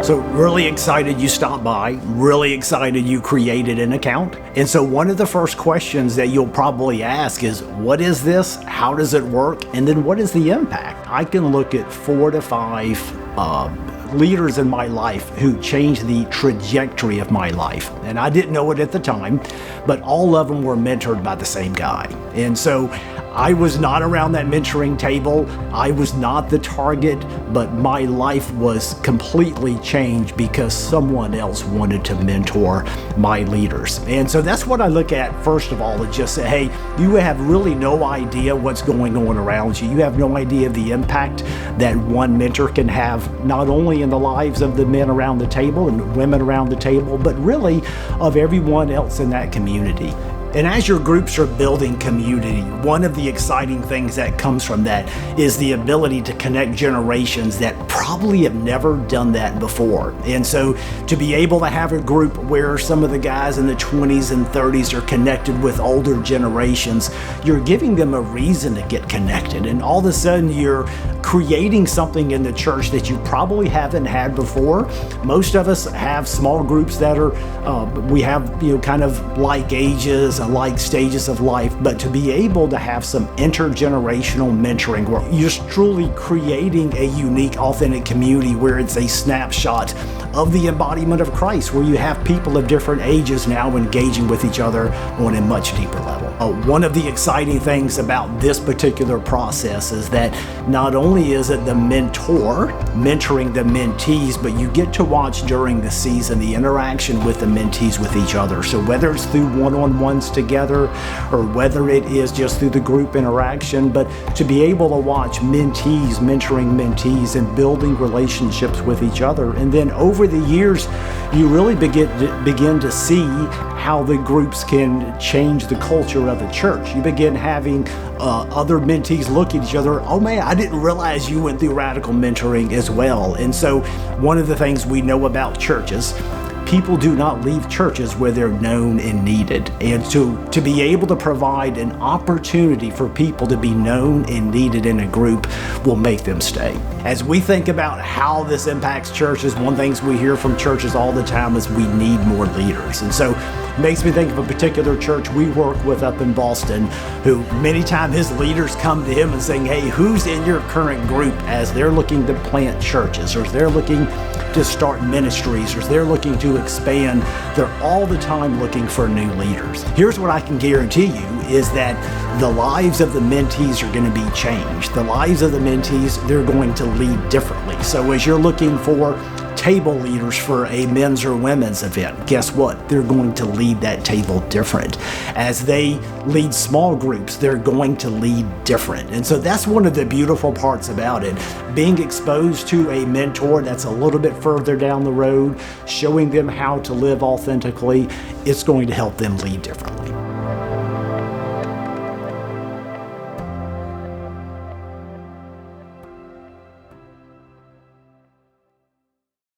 So really excited you stopped by, really excited you created an account. And so one of the first questions that you'll probably ask is, what is this? How does it work? And then what is the impact? I can look at 4 to 5 leaders in my life who changed the trajectory of my life. And I didn't know it at the time, but all of them were mentored by the same guy. And so I was not around that mentoring table. I was not the target, but my life was completely changed because someone else wanted to mentor my leaders. And so that's what I look at first of all, is just say, hey, you have really no idea what's going on around you. You have no idea of the impact that one mentor can have, not only in the lives of the men around the table and women around the table, but really of everyone else in that community. And as your groups are building community, one of the exciting things that comes from that is the ability to connect generations that probably have never done that before. And so to be able to have a group where some of the guys in the 20s and 30s are connected with older generations, you're giving them a reason to get connected. And all of a sudden you're creating something in the church that you probably haven't had before. Most of us have small groups that are, we have, kind of like ages, like stages of life, but to be able to have some intergenerational mentoring where you're truly creating a unique, authentic community where it's a snapshot of the embodiment of Christ, where you have people of different ages now engaging with each other on a much deeper level. One of the exciting things about this particular process is that not only is it the mentor mentoring the mentees, but you get to watch during the season the interaction with the mentees with each other. So whether it's through one-on-ones together or whether it is just through the group interaction, but to be able to watch mentees mentoring mentees and building relationships with each other. And then over the years, you really begin to see how the groups can change the culture of the church. You begin having other mentees look at each other, oh man, I didn't realize you went through radical mentoring as well. And so one of the things we know about churches, people do not leave churches where they're known and needed. And to be able to provide an opportunity for people to be known and needed in a group will make them stay. As we think about how this impacts churches, one of the things we hear from churches all the time is we need more leaders. And so it makes me think of a particular church we work with up in Boston, who many times his leaders come to him and saying, hey, who's in your current group as they're looking to plant churches, or as they're looking to start ministries, or as they're looking to expand. They're all the time looking for new leaders. Here's what I can guarantee you is that the lives of the mentees are going to be changed. The lives of the mentees, they're going to lead differently. So as you're looking for table leaders for a men's or women's event, guess what? They're going to lead that table different. As they lead small groups, they're going to lead different. And so that's one of the beautiful parts about it. Being exposed to a mentor that's a little bit further down the road, showing them how to live authentically, it's going to help them lead differently.